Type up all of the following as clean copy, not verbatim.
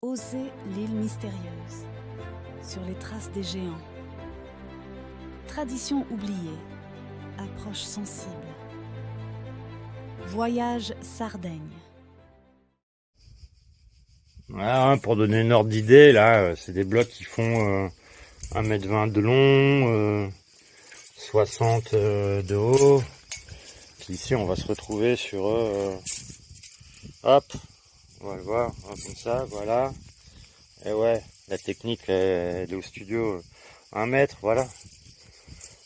Oser l'île mystérieuse, sur les traces des géants. Tradition oubliée, approche sensible. Voyage Sardaigne. Voilà, pour donner une ordre d'idée, là, c'est des blocs qui font 1,20 m de long, 60 de haut. Puis ici, on va se retrouver sur... hop, on va le voir, comme ça, voilà. Et ouais, la technique, elle est au studio 1 mètre, voilà.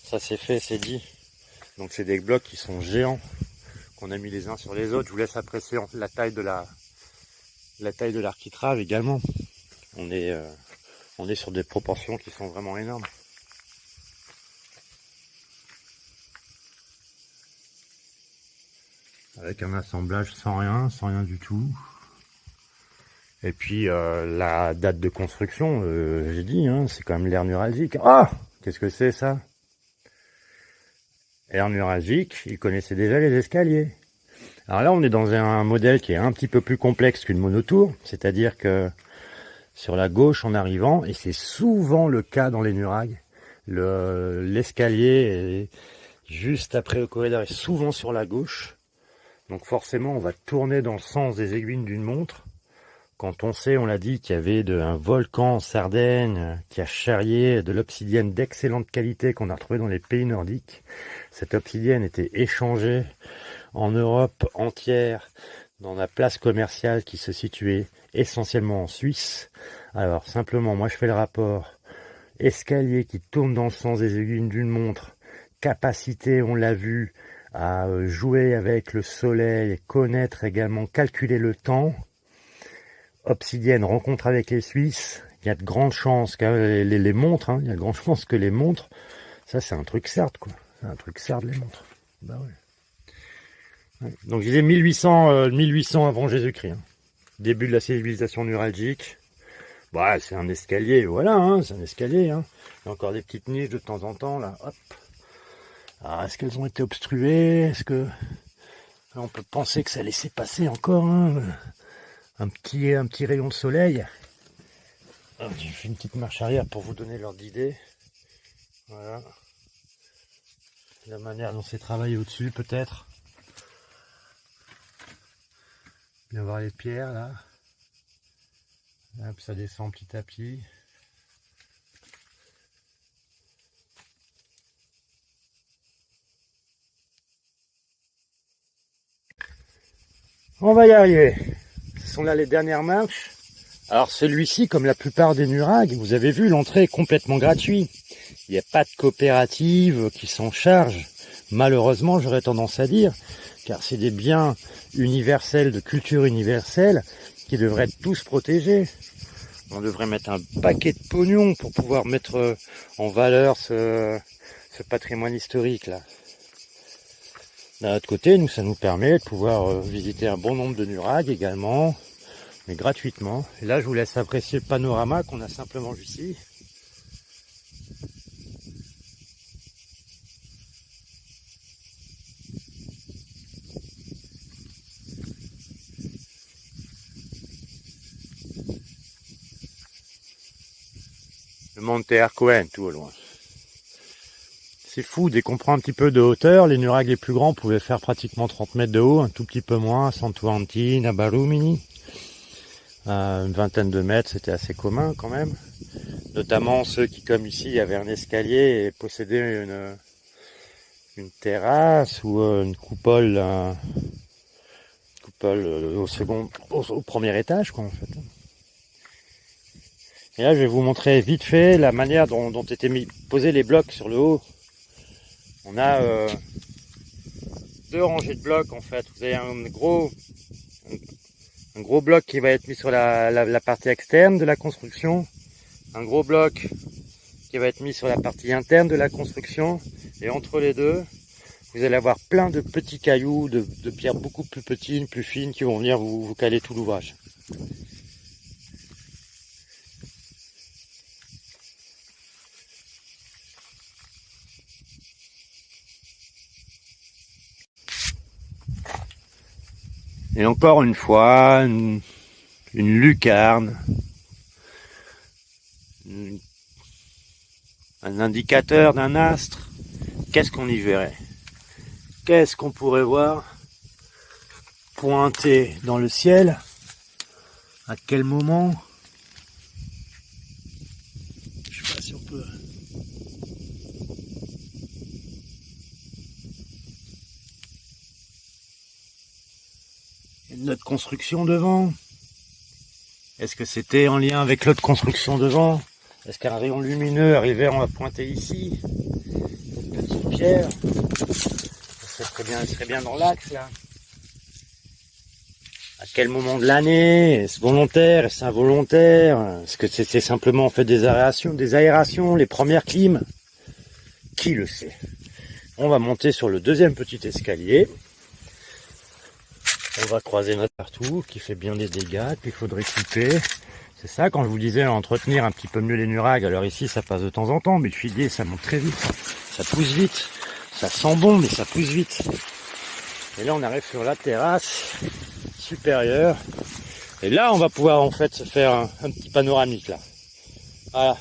Ça c'est fait, c'est dit. Donc c'est des blocs qui sont géants, qu'on a mis les uns sur les autres. Je vous laisse apprécier la taille de l'architrave également. On est sur des proportions qui sont vraiment énormes. Avec un assemblage sans rien du tout. Et puis la date de construction, j'ai dit, hein, c'est quand même l'aire nuralgique. Ah, qu'est-ce que c'est ça? Aire nuralgique, ils connaissaient déjà les escaliers. Alors là, on est dans un modèle qui est un petit peu plus complexe qu'une monotour, c'est-à-dire que sur la gauche en arrivant, et c'est souvent le cas dans les nurags, l'escalier est juste après le corridor est souvent sur la gauche. Donc forcément, on va tourner dans le sens des aiguilles d'une montre. Quand on sait, on l'a dit, qu'il y avait un volcan en Sardaigne qui a charrié de l'obsidienne d'excellente qualité qu'on a retrouvée dans les pays nordiques. Cette obsidienne était échangée en Europe entière dans la place commerciale qui se situait essentiellement en Suisse. Alors simplement, moi je fais le rapport. Escalier qui tourne dans le sens des aiguilles d'une montre. Capacité, on l'a vu, à jouer avec le soleil, connaître également, calculer le temps. Obsidienne, rencontre avec les Suisses, il y a de grandes chances que les montres, hein, il y a de grandes chances que les montres, ça c'est un truc sarde quoi, c'est un truc sarde les montres. Bah ouais. Donc je disais 1800 avant Jésus-Christ, hein. Début de la civilisation nuralgique. Bah c'est un escalier, voilà, hein, c'est un escalier. Hein. Il y a encore des petites niches de temps en temps là, hop. Alors est-ce qu'elles ont été obstruées? Est-ce que là, on peut penser que ça laissait passer encore, hein, un petit rayon de soleil. Alors, je fais une petite marche arrière pour vous donner l'ordre d'idée. Voilà. La manière dont c'est travaillé au-dessus, peut-être. Bien voir les pierres, là. Hop, ça descend petit à petit. On va y arriver. Ce sont là les dernières marches. Alors celui-ci, comme la plupart des nurags, vous avez vu, l'entrée est complètement gratuite. Il n'y a pas de coopérative qui s'en charge. Malheureusement, j'aurais tendance à dire, car c'est des biens universels, de culture universelle, qui devraient être tous protégés. On devrait mettre un paquet de pognon pour pouvoir mettre en valeur ce patrimoine historique là. D'un autre côté, nous, ça nous permet de pouvoir visiter un bon nombre de nurags également, mais gratuitement. Et là, je vous laisse apprécier le panorama qu'on a simplement vu ici. Le Monte Arcoen, tout au loin. C'est fou, dès qu'on prend un petit peu de hauteur, les nurags les plus grands pouvaient faire pratiquement 30 mètres de haut, un tout petit peu moins, Santuanti, Nabarumini. Une vingtaine de mètres, c'était assez commun quand même. Notamment ceux qui, comme ici, avaient un escalier et possédaient une terrasse ou une coupole, au premier étage, quoi, en fait. Et là, je vais vous montrer vite fait la manière dont étaient posés les blocs sur le haut. On a deux rangées de blocs, en fait. Vous avez un gros bloc qui va être mis sur la partie externe de la construction, un gros bloc qui va être mis sur la partie interne de la construction, et entre les deux, vous allez avoir plein de petits cailloux, de pierres beaucoup plus petites, plus fines, qui vont venir vous caler tout l'ouvrage. Et encore une fois, une lucarne un indicateur d'un astre, qu'est-ce qu'on y verrait? Qu'est-ce qu'on pourrait voir pointer dans le ciel? À quel moment? Je sais pas si on peut. Il y a notre construction devant. Est-ce que c'était en lien avec l'autre construction devant? Est-ce qu'un rayon lumineux arrivait, on va pointer ici? Une petite pierre. Elle serait bien dans l'axe là. À quel moment de l'année? Est-ce volontaire? Est-ce involontaire? Est-ce que c'était simplement en fait des aérations, les premières clims? Qui le sait? On va monter sur le deuxième petit escalier. On va croiser notre partout, qui fait bien des dégâts, qu'il faudrait couper. C'est ça, quand je vous disais, entretenir un petit peu mieux les nurags. Alors ici, ça passe de temps en temps, mais le figuier, ça monte très vite. Ça pousse vite. Ça sent bon, mais ça pousse vite. Et là, on arrive sur la terrasse supérieure. Et là, on va pouvoir en fait se faire un petit panoramique là. Voilà.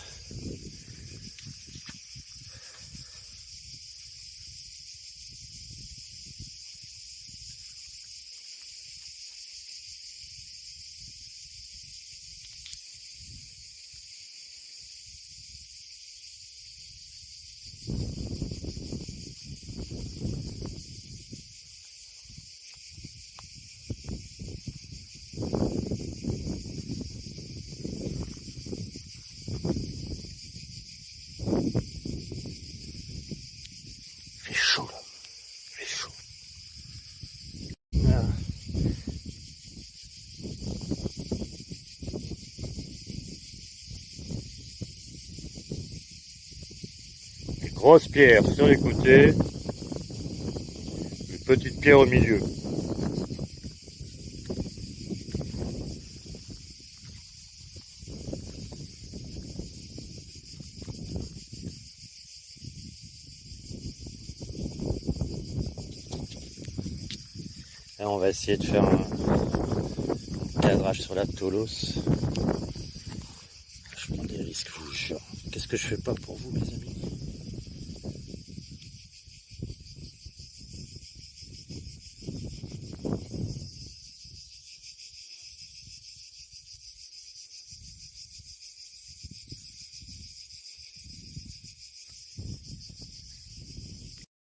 Il fait chaud là. Il fait chaud. Voilà. Des grosses pierres sur les côtés. Une petite pierre au milieu. Là, on va essayer de faire un cadrage sur la Tolos. Je prends des risques, je vous jure. Qu'est-ce que je fais pas pour vous, mes amis?